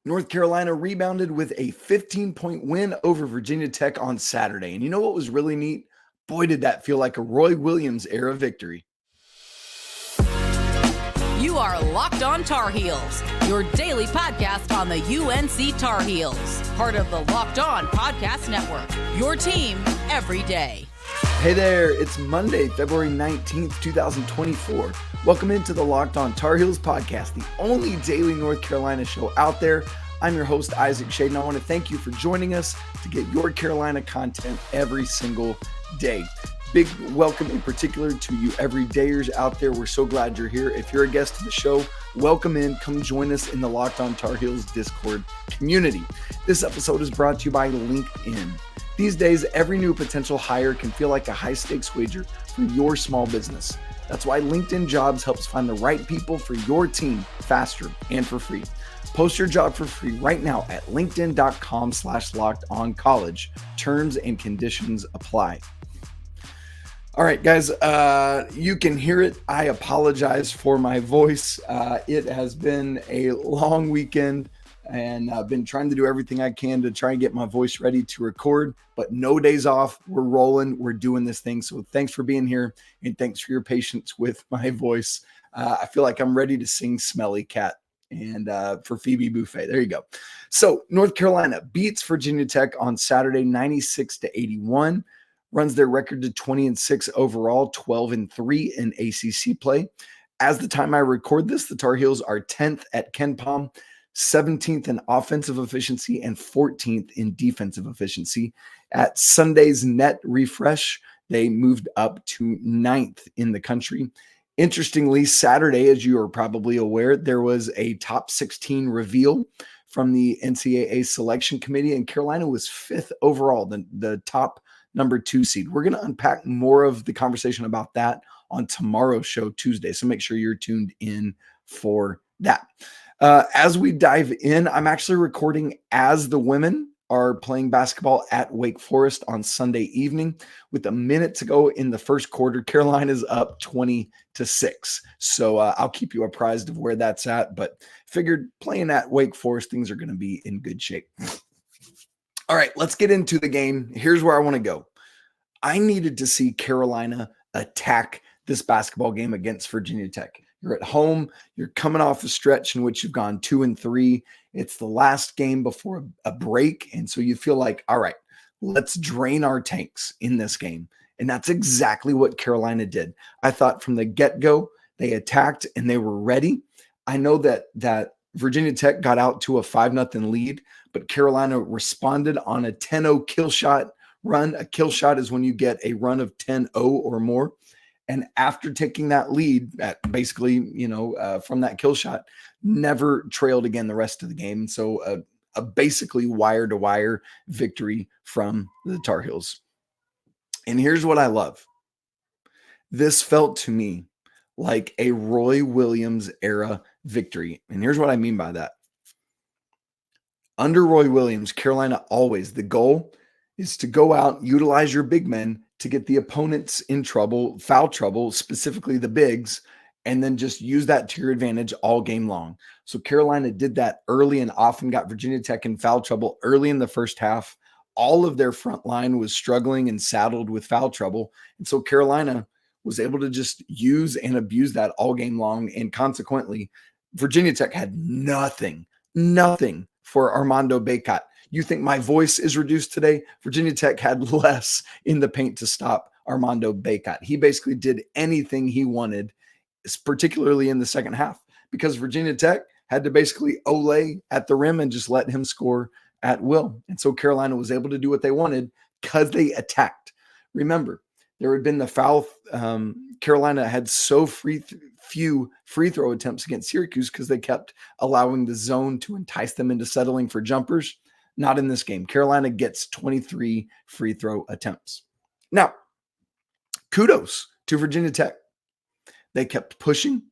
North Carolina rebounded with a 15-point win over Virginia Tech on Saturday. And you know what was really neat? Boy, did that feel like a Roy Williams era victory. You are Locked On Tar Heels, your daily podcast on the UNC Tar Heels, part of the Locked On Podcast Network, your team every day. Hey there, it's Monday, February 19th, 2024. Welcome into the Locked On Tar Heels podcast, the only daily North Carolina show out there. I'm your host, Isaac Shade, and I want to thank you for joining us to get your Carolina content every single day. Big welcome in particular to you everydayers out there. We're so glad you're here. If you're a guest to the show, welcome in. Come join us in the Locked On Tar Heels Discord community. This episode is brought to you by LinkedIn. These days, every new potential hire can feel like a high-stakes wager for your small business. That's why LinkedIn Jobs helps find the right people for your team faster and for free. Post your job for free right now at linkedin.com/lockedoncollege. Terms and conditions apply. All right, guys, you can hear it. I apologize for my voice. It has been a long weekend, and I've been trying to do everything I can to try and get my voice ready to record, but no days off. We're rolling. We're doing this thing. So thanks for being here, and thanks for your patience with my voice. I feel like I'm ready to sing Smelly Cat and for Phoebe Buffet. There you go. So North Carolina beats Virginia Tech on Saturday, 96-81. Runs their record to 20-6 overall, 12-3 in ACC play. As the time I record this, the Tar Heels are 10th at KenPom, 17th in offensive efficiency, and 14th in defensive efficiency. At Sunday's net refresh, they moved up to 9th in the country. Interestingly, Saturday, as you are probably aware, there was a top 16 reveal from the NCAA selection committee, and Carolina was 5th overall, the top number 2 seed. We're going to unpack more of the conversation about that on tomorrow's show, Tuesday. So make sure you're tuned in for that. As we dive in, I'm actually recording as the women are playing basketball at Wake Forest on Sunday evening. With a minute to go in the first quarter, Carolina's up 20-6. So I'll keep you apprised of where that's at, but figured playing at Wake Forest, things are going to be in good shape. All right, let's get into the game. Here's where I want to go. I needed to see Carolina attack this basketball game against Virginia Tech. You're at home. You're coming off a stretch in which you've gone 2-3. It's the last game before a break. And so you feel like, all right, let's drain our tanks in this game. And that's exactly what Carolina did. I thought from the get-go, they attacked and they were ready. I know that Virginia Tech got out to a 5-0 lead, but Carolina responded on a 10-0 kill shot run. A kill shot is when you get a run of 10-0 or more. And after taking that lead, at basically, from that kill shot, never trailed again the rest of the game. So a basically wire-to-wire victory from the Tar Heels. And here's what I love. This felt to me like a Roy Williams era victory. And here's what I mean by that. Under Roy Williams, Carolina always, the goal is to go out, utilize your big men to get the opponents in trouble, foul trouble, specifically the bigs, and then just use that to your advantage all game long. So Carolina did that early and often got Virginia Tech in foul trouble early in the first half. All of their front line was struggling and saddled with foul trouble. And so Carolina was able to just use and abuse that all game long. And consequently, Virginia Tech had nothing for Armando Bacot. You think my voice is reduced today? Virginia Tech had less in the paint to stop Armando Bacot. He basically did anything he wanted, particularly in the second half, because Virginia Tech had to basically olay at the rim and just let him score at will. And so Carolina was able to do what they wanted because they attacked. Remember, there had been the foul. Carolina had so few free throw attempts against Syracuse because they kept allowing the zone to entice them into settling for jumpers. Not in this game. Carolina gets 23 free throw attempts. Now, kudos to Virginia Tech. They kept pushing.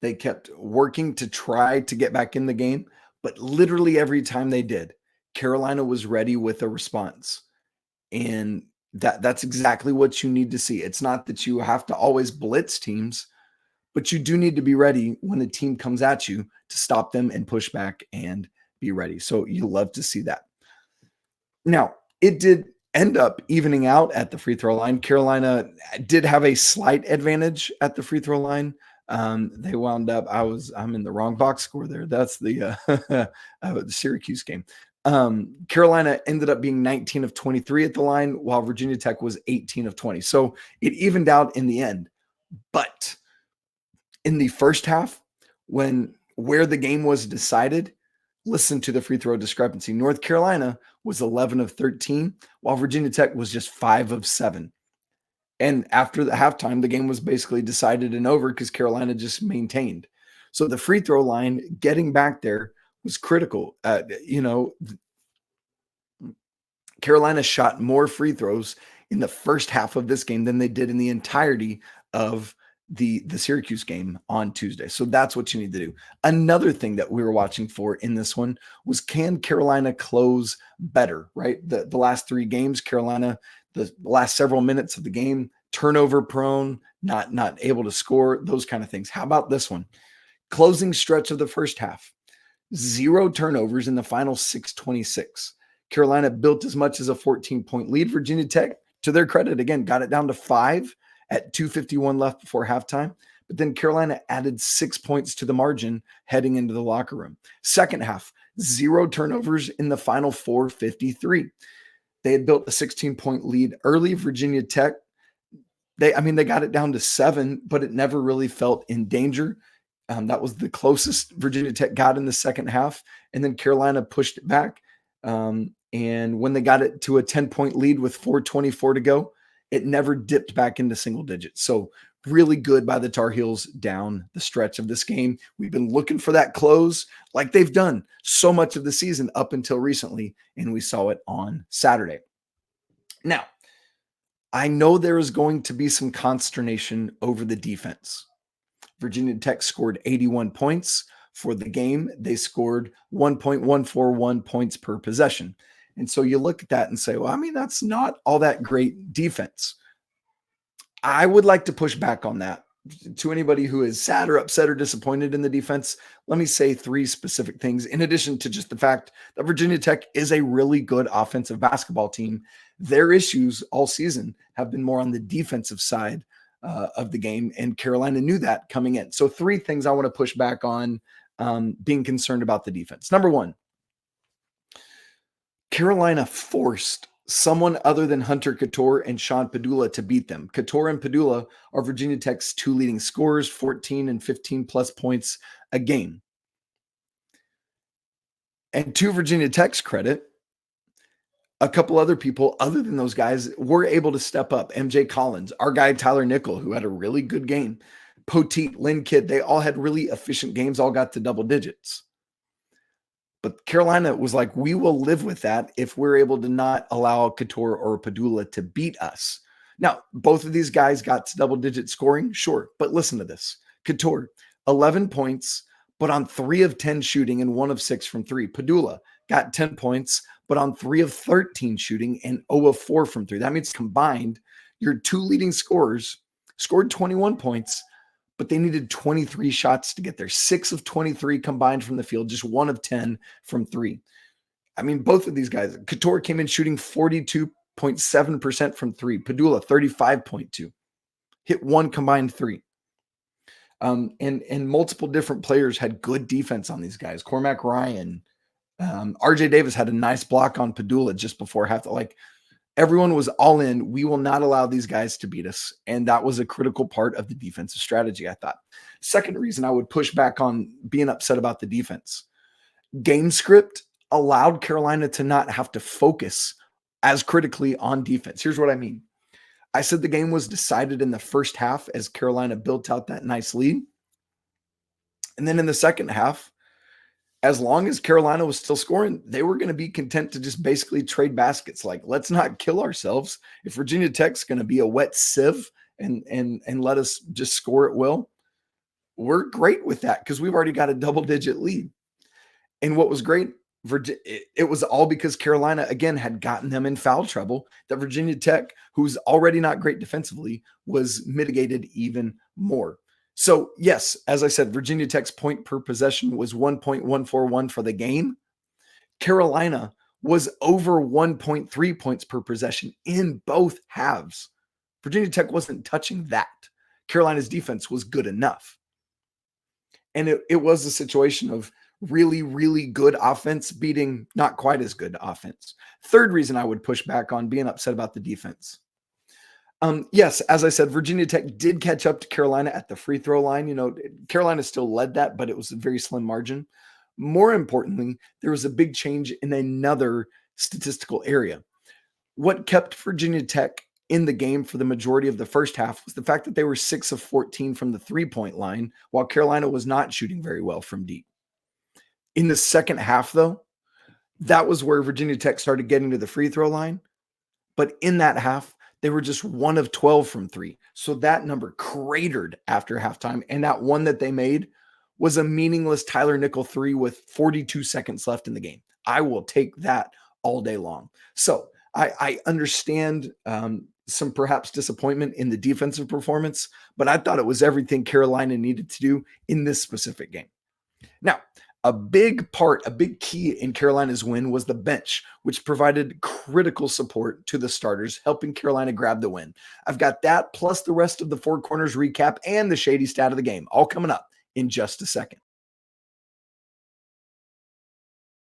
They kept working to try to get back in the game. But literally every time they did, Carolina was ready with a response. And that's exactly what you need to see. It's not that you have to always blitz teams, but you do need to be ready when the team comes at you to stop them and push back and be ready. So you love to see that. Now, it did end up evening out at the free throw line. Carolina did have a slight advantage at the free throw line. They wound up, I'm in the wrong box score there. That's the Syracuse game. Carolina ended up being 19 of 23 at the line, while Virginia Tech was 18 of 20. So it evened out in the end. But in the first half, where the game was decided, listen to the free throw discrepancy. North Carolina was 11 of 13, while Virginia Tech was just 5 of 7. And after the halftime, the game was basically decided and over because Carolina just maintained. So the free throw line getting back there was critical. Carolina shot more free throws in the first half of this game than they did in the entirety of the Syracuse game on Tuesday. So that's what you need to do. Another thing that we were watching for in this one was, can Carolina close better, right? The last 3 games, Carolina, the last several minutes of the game, turnover prone, not able to score, those kind of things. How about this one? Closing stretch of the first half, 0 turnovers in the final 6:26. Carolina built as much as a 14-point lead. Virginia Tech, to their credit, again, got it down to 5 at 2:51 left before halftime. But then Carolina added 6 points to the margin heading into the locker room. Second half, 0 turnovers in the final 4:53. They had built a 16-point lead early. Virginia Tech, they got it down to 7, but it never really felt in danger. That was the closest Virginia Tech got in the second half. And then Carolina pushed it back. And when they got it to a 10-point lead with 4:24 to go, it never dipped back into single digits. So really good by the Tar Heels down the stretch of this game. We've been looking for that close like they've done so much of the season up until recently, and we saw it on Saturday. Now, I know there is going to be some consternation over the defense. Virginia Tech scored 81 points. For the game, they scored 1.141 points per possession. And so you look at that and say, well, that's not all that great defense. I would like to push back on that. To anybody who is sad or upset or disappointed in the defense, let me say 3 specific things, in addition to just the fact that Virginia Tech is a really good offensive basketball team. Their issues all season have been more on the defensive side of the game, and Carolina knew that coming in. So 3 things I want to push back on being concerned about the defense. Number 1, Carolina forced someone other than Hunter Cadeau and Sean Padula to beat them. Cadeau and Padula are Virginia Tech's 2 leading scorers, 14 and 15 plus points a game. And to Virginia Tech's credit, a couple other people other than those guys were able to step up. MJ Collins, our guy Tyler Nickel, who had a really good game. Poteet, Lynn Kidd, they all had really efficient games, all got to double digits. But Carolina was like, we will live with that if we're able to not allow Cadeau or Padula to beat us. Now, both of these guys got to double-digit scoring, sure. But listen to this. Cadeau, 11 points, but on 3 of 10 shooting and 1 of 6 from 3. Padula got 10 points, but on 3 of 13 shooting and 0 of 4 from 3. That means combined, your 2 leading scorers scored 21 points, but they needed 23 shots to get there. 6 of 23 combined from the field, just 1 of 10 from 3. Both of these guys, Cadeau came in shooting 42.7% from 3. Padula, 35.2. Hit 1 combined 3. And multiple different players had good defense on these guys. Cormac Ryan, RJ Davis had a nice block on Padula just before half. Everyone was all in. We will not allow these guys to beat us. And that was a critical part of the defensive strategy, I thought. Second reason I would push back on being upset about the defense. Game script allowed Carolina to not have to focus as critically on defense. Here's what I mean. I said the game was decided in the first half as Carolina built out that nice lead. And then in the second half, as long as Carolina was still scoring, they were going to be content to just basically trade baskets. Let's not kill ourselves. If Virginia Tech's going to be a wet sieve and let us just score at will, we're great with that because we've already got a double-digit lead. And what was great, it was all because Carolina, again, had gotten them in foul trouble, that Virginia Tech, who's already not great defensively, was mitigated even more. So, yes, as I said, Virginia Tech's point per possession was 1.141 for the game. Carolina was over 1.3 points per possession in both halves. Virginia Tech wasn't touching that. Carolina's defense was good enough. And it was a situation of really, really good offense beating not quite as good offense. Third reason I would push back on being upset about the defense. Yes, as I said, Virginia Tech did catch up to Carolina at the free throw line. Carolina still led that, but it was a very slim margin. More importantly, there was a big change in another statistical area. What kept Virginia Tech in the game for the majority of the first half was the fact that they were 6 of 14 from the three-point line, while Carolina was not shooting very well from deep. In the second half, though, that was where Virginia Tech started getting to the free throw line. But in that half, they were just 1 of 12 from three. So that number cratered after halftime. And that one that they made was a meaningless Tyler Nickel three with 42 seconds left in the game. I will take that all day long. So I understand some perhaps disappointment in the defensive performance, but I thought it was everything Carolina needed to do in this specific game. Now, a big key in Carolina's win was the bench, which provided critical support to the starters, helping Carolina grab the win. I've got that plus the rest of the Four Corners recap and the shady stat of the game, all coming up in just a second.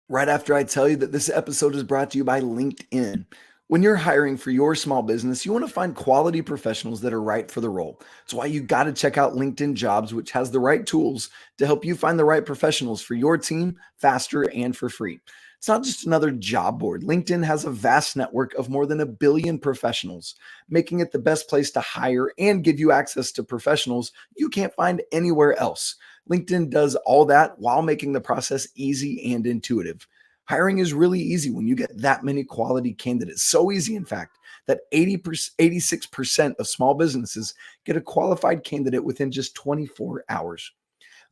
Right after I tell you that this episode is brought to you by LinkedIn. When you're hiring for your small business, you want to find quality professionals that are right for the role. That's why you got to check out LinkedIn Jobs, which has the right tools to help you find the right professionals for your team faster and for free. It's not just another job board. LinkedIn has a vast network of more than 1 billion professionals, making it the best place to hire and give you access to professionals you can't find anywhere else. LinkedIn does all that while making the process easy and intuitive. Hiring is really easy when you get that many quality candidates. So easy, in fact, that 86% of small businesses get a qualified candidate within just 24 hours.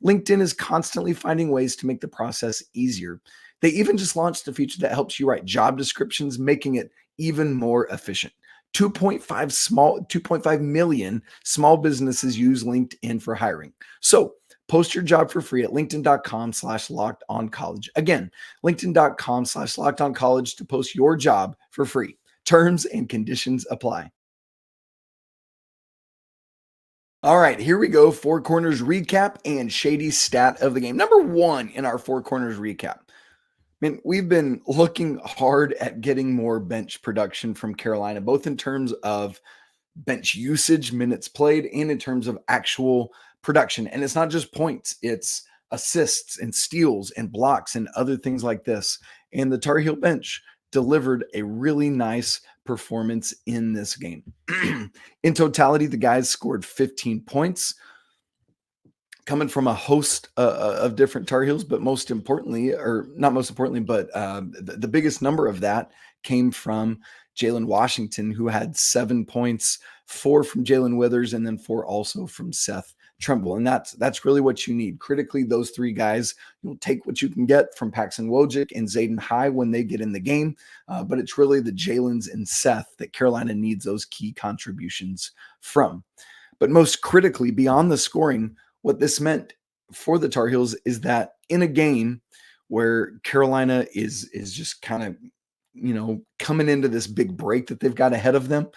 LinkedIn is constantly finding ways to make the process easier. They even just launched a feature that helps you write job descriptions, making it even more efficient. 2.5 million small businesses use LinkedIn for hiring. So post your job for free at linkedin.com/lockedoncollege. Again, linkedin.com/lockedoncollege to post your job for free. Terms and conditions apply. All right, here we go. Four Corners recap and shady stat of the game. Number 1 in our Four Corners recap. We've been looking hard at getting more bench production from Carolina, both in terms of bench usage, minutes played, and in terms of actual production. And it's not just points, it's assists and steals and blocks and other things like this. And the Tar Heel bench delivered a really nice performance in this game. In totality, the guys scored 15 points, coming from a host of different Tar Heels, but most importantly, or not most importantly, but the biggest number of that came from Jalen Washington, who had 7 points, 4 from Jalen Withers, and then 4 also from Seth Trimble. And that's really what you need. Critically, those 3 guys, you'll take what you can get from Paxton Wojcik and Zayden High when they get in the game. But it's really the Jalen's and Seth that Carolina needs those key contributions from. But most critically, beyond the scoring, what this meant for the Tar Heels is that in a game where Carolina is just kind of, coming into this big break that they've got ahead of them,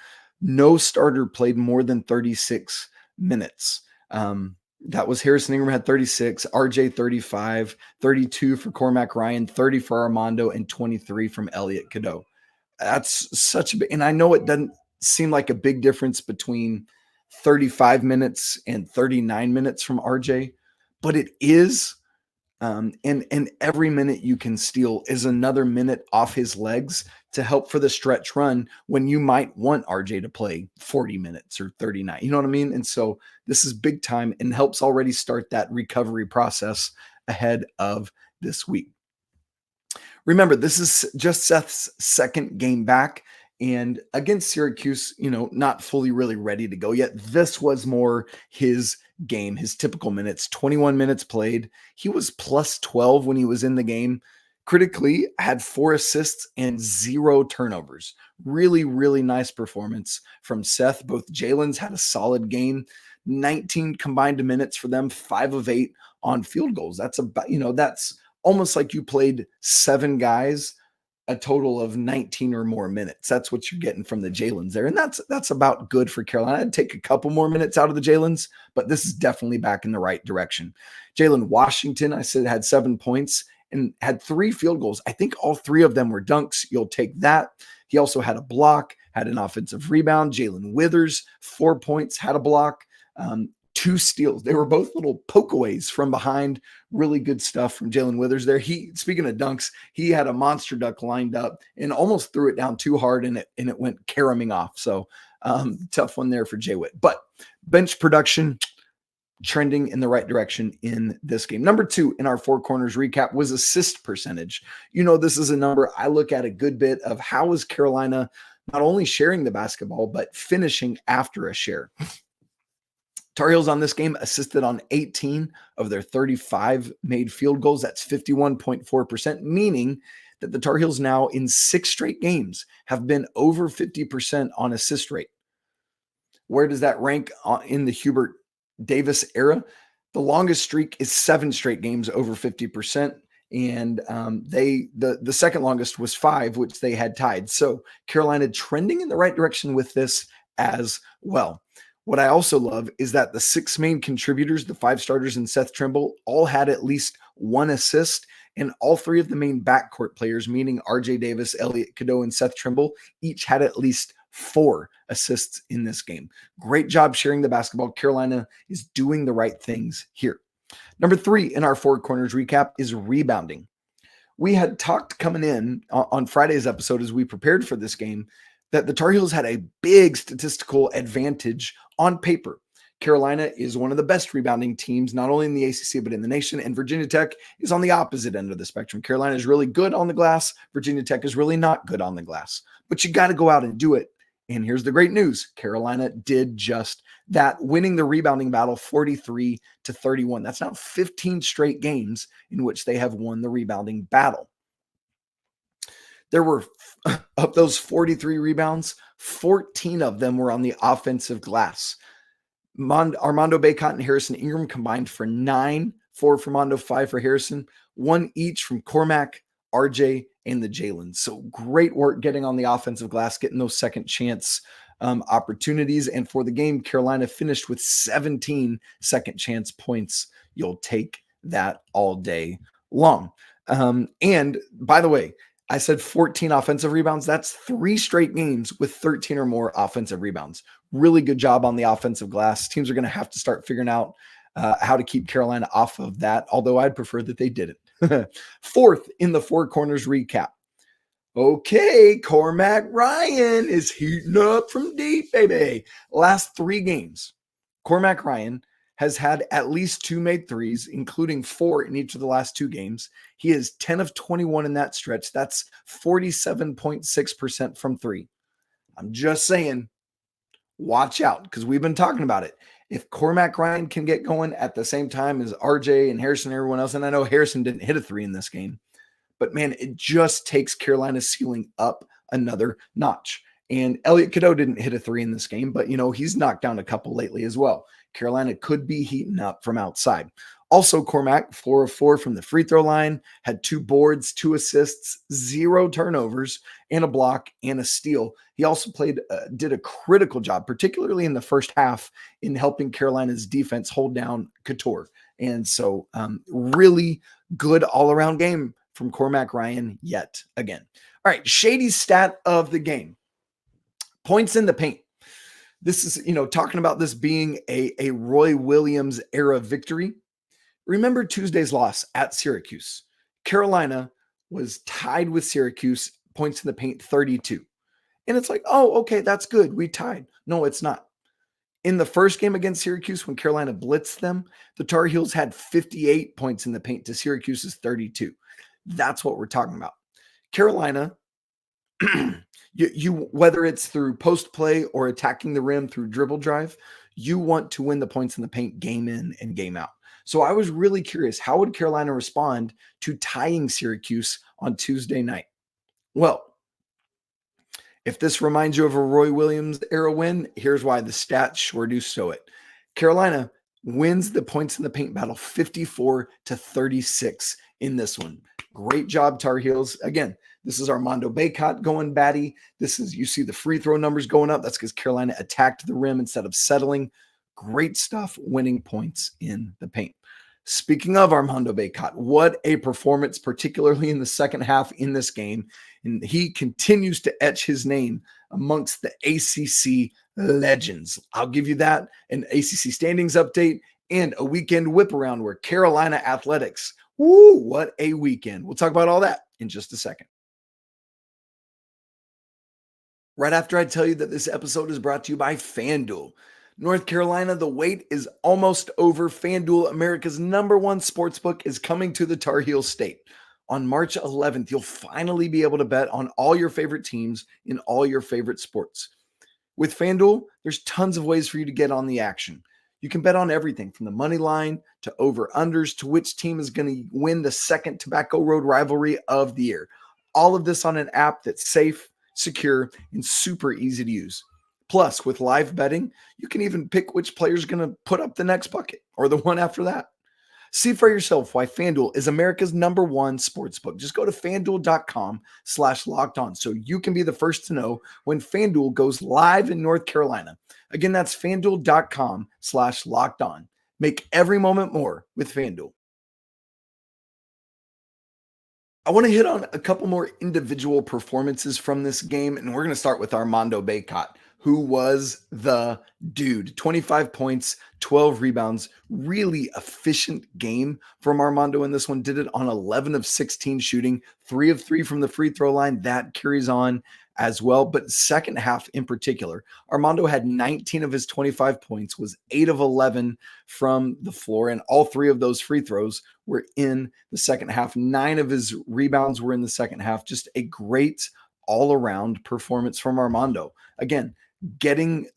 no starter played more than 36 minutes. That was Harrison Ingram had 36, RJ 35, 32 for Cormac Ryan, 30 for Armando, and 23 from Elliot Cadeau. That's such a big, and I know it doesn't seem like a big difference between 35 minutes and 39 minutes from RJ, but it is. And every minute you can steal is another minute off his legs to help for the stretch run when you might want RJ to play 40 minutes or 39. You know what I mean? And so this is big time and helps already start that recovery process ahead of this week. Remember, this is just Seth's second game back. And against Syracuse, not fully really ready to go yet. This was more his game, his typical minutes, 21 minutes played. He was plus 12 when he was in the game. Critically, had 4 assists and 0 turnovers. Really, really nice performance from Seth. Both Jae'lyn's had a solid game. 19 combined minutes for them, 5 of 8 on field goals. That's about, that's almost like you played 7 guys a total of 19 or more minutes. That's what you're getting from the Jae'lyns there. And that's about good for Carolina. I'd take a couple more minutes out of the Jae'lyns, but this is definitely back in the right direction. Jalen Washington, I said, had 7 points and had 3 field goals. I think all 3 of them were dunks. You'll take that. He also had a block, had an offensive rebound. Jalen Withers, 4 points, had a block, 2 steals. They were both little pokeaways from behind. Really good stuff from Jalen Withers there. Speaking of dunks, he had a monster dunk lined up and almost threw it down too hard, and it went caroming off. So tough one there for Jay Witt. But bench production trending in the right direction in this game. Number 2 in our 4 corners recap was assist percentage. This is a number I look at a good bit of. How is Carolina not only sharing the basketball, but finishing after a share? Tar Heels on this game assisted on 18 of their 35 made field goals. That's 51.4%, meaning that the Tar Heels now in 6 straight games have been over 50% on assist rate. Where does that rank in the Hubert Davis era? The longest streak is 7 straight games over 50%. And the second longest was 5, which they had tied. So Carolina trending in the right direction with this as well. What I also love is that the 6 main contributors, the 5 starters and Seth Trimble, all had at least 1 assist, and all 3 of the main backcourt players, meaning RJ Davis, Elliot, Cadeau, and Seth Trimble, each had at least 4 assists in this game. Great job sharing the basketball. Carolina is doing the right things here. Number 3 in our 4 corners recap is rebounding. We had talked coming in on Friday's episode as we prepared for this game that the Tar Heels had a big statistical advantage on paper. Carolina is one of the best rebounding teams, not only in the ACC, but in the nation. And Virginia Tech is on the opposite end of the spectrum. Carolina is really good on the glass. Virginia Tech is really not good on the glass. But you got to go out and do it. And here's the great news. Carolina did just that, winning the rebounding battle 43-31. That's now 15 straight games in which they have won the rebounding battle. There were, of those 43 rebounds, 14 of them were on the offensive glass. Armando Bacot and Harrison Ingram combined for 9, 4 for Armando, 5 for Harrison, 1 each from Cormac, RJ, and the Jae'lyn. So great work getting on the offensive glass, getting those second chance opportunities. And for the game, Carolina finished with 17 second chance points. You'll take that all day long. And by the way, I said 14 offensive rebounds. That's 3 straight games with 13 or more offensive rebounds. Really good job on the offensive glass. Teams are going to have to start figuring out how to keep Carolina off of that, although I'd prefer that they didn't. 4th in the 4 corners recap. Okay, Cormac Ryan is heating up from deep, baby. Last 3 games, Cormac Ryan has had at least 2 made threes, including 4 in each of the last 2 games. He is 10 of 21 in that stretch. That's 47.6% from 3. I'm just saying, watch out, because we've been talking about it. If Cormac Ryan can get going at the same time as RJ and Harrison and everyone else, and I know Harrison didn't hit a 3 in this game, but man, it just takes Carolina's ceiling up another notch. And Elliot Cadeau didn't hit a 3 in this game, but he's knocked down a couple lately as well. Carolina could be heating up from outside. Also, Cormac, 4 of 4 from the free throw line, had 2 boards, 2 assists, 0 turnovers, and a block and a steal. He also did a critical job, particularly in the first half, in helping Carolina's defense hold down Couture. And so really good all-around game from Cormac Ryan yet again. All right, shady stat of the game. Points in the paint. This is, talking about this being a Roy Williams era victory. Remember Tuesday's loss at Syracuse. Carolina was tied with Syracuse, points in the paint 32. And it's like, oh, okay, that's good. We tied. No, it's not. In the first game against Syracuse, when Carolina blitzed them, the Tar Heels had 58 points in the paint to Syracuse's 32. That's what we're talking about. Carolina, you whether it's through post play or attacking the rim through dribble drive, you want to win the points in the paint game in and game out. So I was really curious, how would Carolina respond to tying Syracuse on Tuesday night? Well, if this reminds you of a Roy Williams era win, here's why the stats sure do show it. Carolina wins the points in the paint battle 54-36 in this one. Great job, Tar Heels. Again, this is Armando Bacot going batty. You see the free throw numbers going up. That's because Carolina attacked the rim instead of settling. Great stuff, winning points in the paint. Speaking of Armando Bacot, what a performance, particularly in the second half in this game. And he continues to etch his name amongst the ACC legends. I'll give you that, an ACC standings update, and a weekend whip around where Carolina athletics. Woo, what a weekend. We'll talk about all that in just a second. Right after I tell you that this episode is brought to you by FanDuel. North Carolina, the wait is almost over. FanDuel, America's #1 sportsbook, is coming to the Tar Heel state. On March 11th, you'll finally be able to bet on all your favorite teams in all your favorite sports. With FanDuel, there's tons of ways for you to get on the action. You can bet on everything from the money line to over-unders to which team is going to win the second Tobacco Road rivalry of the year. All of this on an app that's safe, secure, and super easy to use. Plus, with live betting, you can even pick which player is going to put up the next bucket or the one after that. See for yourself why FanDuel is America's #1 sportsbook. Just go to FanDuel.com/lockedon so you can be the first to know when FanDuel goes live in North Carolina. Again, that's FanDuel.com/lockedon. Make every moment more with FanDuel. I want to hit on a couple more individual performances from this game, and we're going to start with Armando Bacot, who was the dude. 25 points, 12 rebounds, really efficient game from Armando in this one. Did it on 11 of 16 shooting, 3 of 3 from the free throw line. That carries on as well. But second half in particular, Armando had 19 of his 25 points, was 8 of 11 from the floor, and all 3 of those free throws were in the second half. 9 of his rebounds were in the second half. Just a great all-around performance from Armando. Again, getting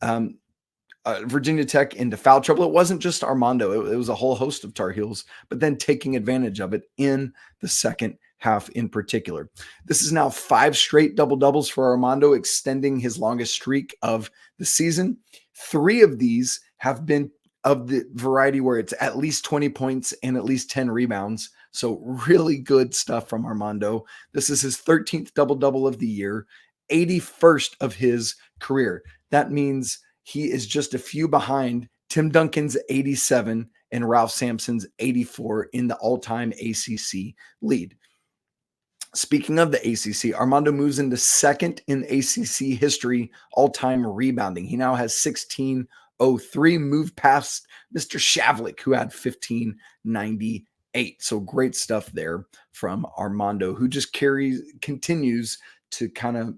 Virginia Tech into foul trouble. It wasn't just Armando. It was a whole host of Tar Heels, but then taking advantage of it in the second half in particular. This is now 5 straight double-doubles for Armando, extending his longest streak of the season. 3 of these have been of the variety where it's at least 20 points and at least 10 rebounds. So really good stuff from Armando. This is his 13th double-double of the year, 81st of his career. That means he is just a few behind Tim Duncan's 87 and Ralph Sampson's 84 in the all-time ACC lead. Speaking of the ACC, Armando moves into second in ACC history all-time rebounding. He now has 1603, moved past Mr. Shavlik, who had 1598. So great stuff there from Armando, who just continues to kind of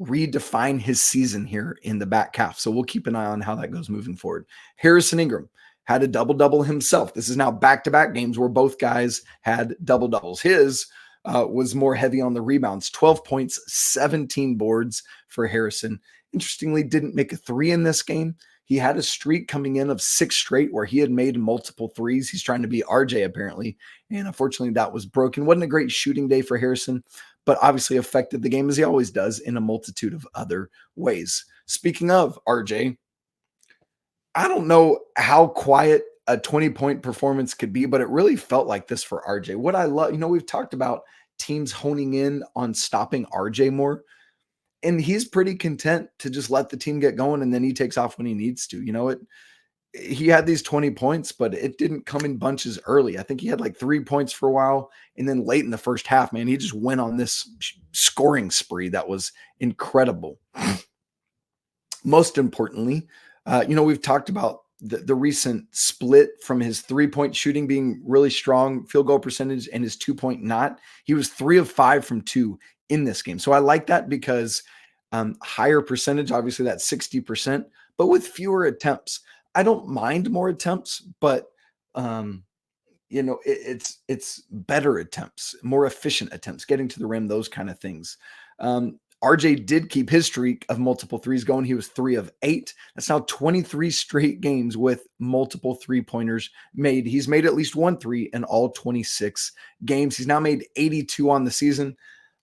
redefine his season here in the back half. So we'll keep an eye on how that goes moving forward. Harrison Ingram had a double-double himself. This is now back-to-back games where both guys had double-doubles. His was more heavy on the rebounds, 12 points, 17 boards for Harrison. Interestingly, didn't make a 3 in this game. He had a streak coming in of 6 straight where he had made multiple 3s. He's trying to be RJ apparently, and unfortunately that was broken. Wasn't a great shooting day for Harrison, but obviously affected the game as he always does in a multitude of other ways. Speaking of RJ, I don't know how quiet a 20-point performance could be, but it really felt like this for RJ. What I love, we've talked about teams honing in on stopping RJ more, and he's pretty content to just let the team get going, and then he takes off when he needs to. He had these 20 points, but it didn't come in bunches early. I think he had like 3 points for a while, and then late in the first half, man, he just went on this scoring spree that was incredible. Most importantly, we've talked about the recent split from his 3-point shooting being really strong, field goal percentage, and his 2-point not. He was 3 of 5 from 2 in this game. So I like that because higher percentage, obviously that's 60%, but with fewer attempts. I don't mind more attempts, but it's better attempts, more efficient attempts, getting to the rim, those kind of things. RJ did keep his streak of multiple 3s going. He was 3 of 8. That's now 23 straight games with multiple 3-pointers made. He's made at least 1 3 in all 26 games. He's now made 82 on the season,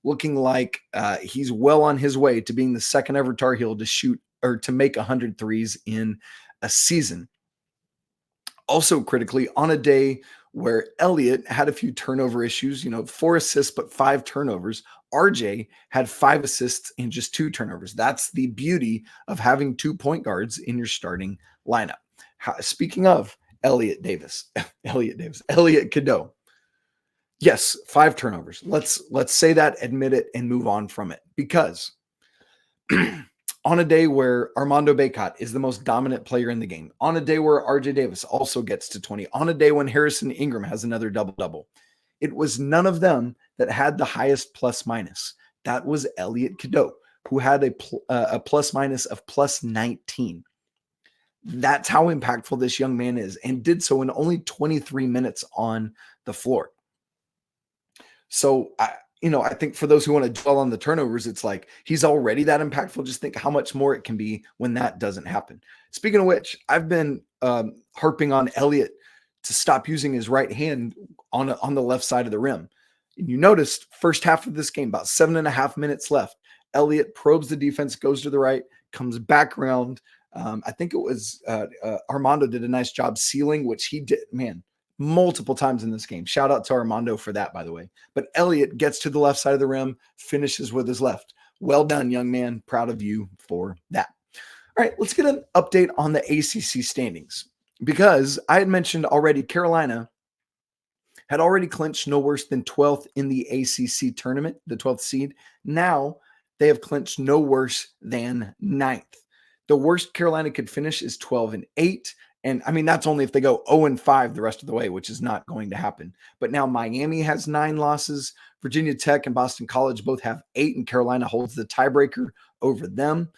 looking like he's well on his way to being the second ever Tar Heel to shoot or to make 100 threes in a season. Also critically, on a day where Elliot had a few turnover issues, 4 assists, but 5 turnovers, RJ had 5 assists and just 2 turnovers. That's the beauty of having 2 point guards in your starting lineup. Speaking of Elliot Cadeau. Yes, 5 turnovers. Let's say that, admit it, and move on from it. Because on a day where Armando Bacot is the most dominant player in the game, on a day where RJ Davis also gets to 20, on a day when Harrison Ingram has another double-double, it was none of them that had the highest plus-minus. That was Elliot Cadeau, who had a plus-minus of plus 19. That's how impactful this young man is, and did so in only 23 minutes on the floor. So, I think for those who want to dwell on the turnovers, it's like he's already that impactful. Just think how much more it can be when that doesn't happen. Speaking of which, I've been harping on Elliot to stop using his right hand on the left side of the rim. And you noticed first half of this game, about 7.5 minutes left. Elliot probes the defense, goes to the right, comes back around. I think it was Armando did a nice job sealing, which he did, multiple times in this game. Shout out to Armando for that, by the way. But Elliot gets to the left side of the rim, finishes with his left. Well done, young man. Proud of you for that. All right, let's get an update on the ACC standings. Because I had mentioned already, Carolina had already clinched no worse than 12th in the ACC tournament, the 12th seed. Now they have clinched no worse than 9th. The worst Carolina could finish is 12-8. And that's only if they go 0-5 the rest of the way, which is not going to happen. But now Miami has 9 losses. Virginia Tech and Boston College both have 8, and Carolina holds the tiebreaker over them.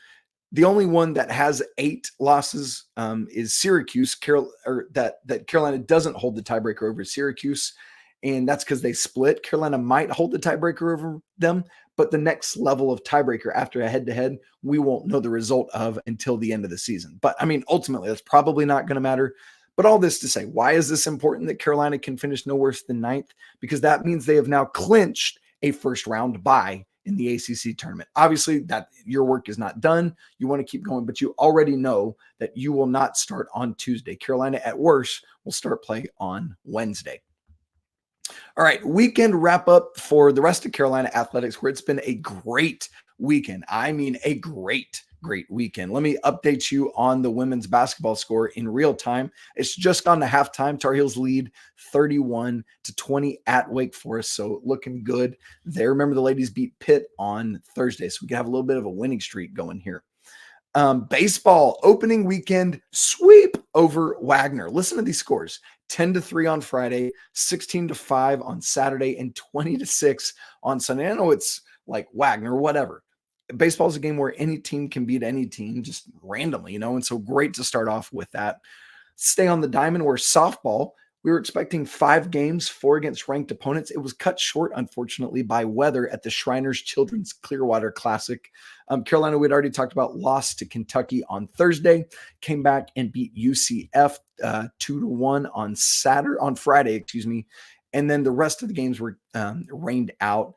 The only one that has 8 losses is Syracuse, that Carolina doesn't hold the tiebreaker over Syracuse. And that's because they split. Carolina might hold the tiebreaker over them, but the next level of tiebreaker after a head-to-head, we won't know the result of until the end of the season. But, ultimately, that's probably not going to matter. But all this to say, why is this important that Carolina can finish no worse than 9th? Because that means they have now clinched a first-round bye in the ACC tournament. Obviously, that your work is not done. You want to keep going, but you already know that you will not start on Tuesday. Carolina, at worst, will start play on Wednesday. All right, weekend wrap up for the rest of Carolina athletics, where it's been a great weekend. A great weekend. Let me update you on the women's basketball score in real time. It's just gone to halftime. Tar Heels lead 31-20 at Wake Forest, so looking good there. Remember, the ladies beat Pitt on Thursday, so we can have a little bit of a winning streak going here. Baseball opening weekend sweep over Wagner. Listen to these scores: 10-3 on Friday, 16-5 on Saturday, and 20-6 on Sunday. I know it's like Wagner, whatever. Baseball is a game where any team can beat any team just randomly, and so great to start off with that. Stay on the diamond, where softball, we were expecting 5 games, 4 against ranked opponents. It was cut short, unfortunately, by weather at the Shriners Children's Clearwater Classic. Carolina, we had already talked about, lost to Kentucky on Thursday, came back and beat UCF 2-1 on Friday, and then the rest of the games were rained out.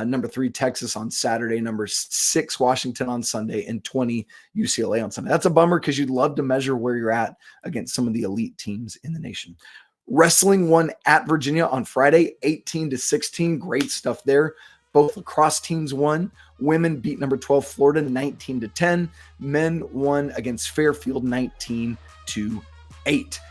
Number 3, Texas on Saturday, number 6, Washington on Sunday, and 20, UCLA on Sunday. That's a bummer because you'd love to measure where you're at against some of the elite teams in the nation. Wrestling won at Virginia on Friday, 18-16. Great stuff there. Both lacrosse teams won. Women beat number 12 Florida 19-10. Men won against Fairfield 19-8.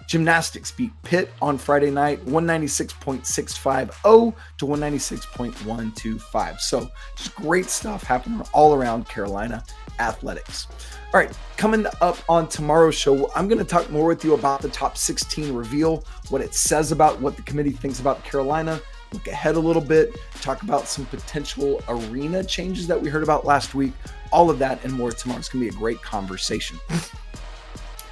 Gymnastics beat Pitt on Friday night, 196.650 to 196.125. So just great stuff happening all around Carolina athletics. All right, coming up on tomorrow's show, I'm going to talk more with you about the top 16 reveal, what it says about what the committee thinks about Carolina, look ahead a little bit, talk about some potential arena changes that we heard about last week, all of that and more tomorrow. It's going to be a great conversation. I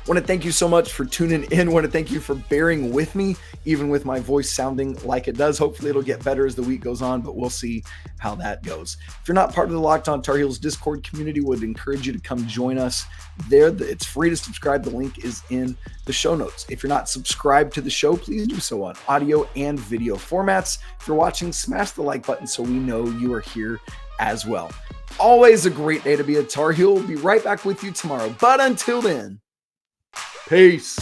want to thank you so much for tuning in. I want to thank you for bearing with me, even with my voice sounding like it does. Hopefully it'll get better as the week goes on, but we'll see how that goes. If you're not part of the Locked On Tar Heels Discord community, would encourage you to come join us there. It's free to subscribe. The link is in the show notes. If you're not subscribed to the show, please do so on audio and video formats. If you're watching, smash the like button so we know you are here as well. Always a great day to be a Tar Heel. We'll be right back with you tomorrow. But until then, peace.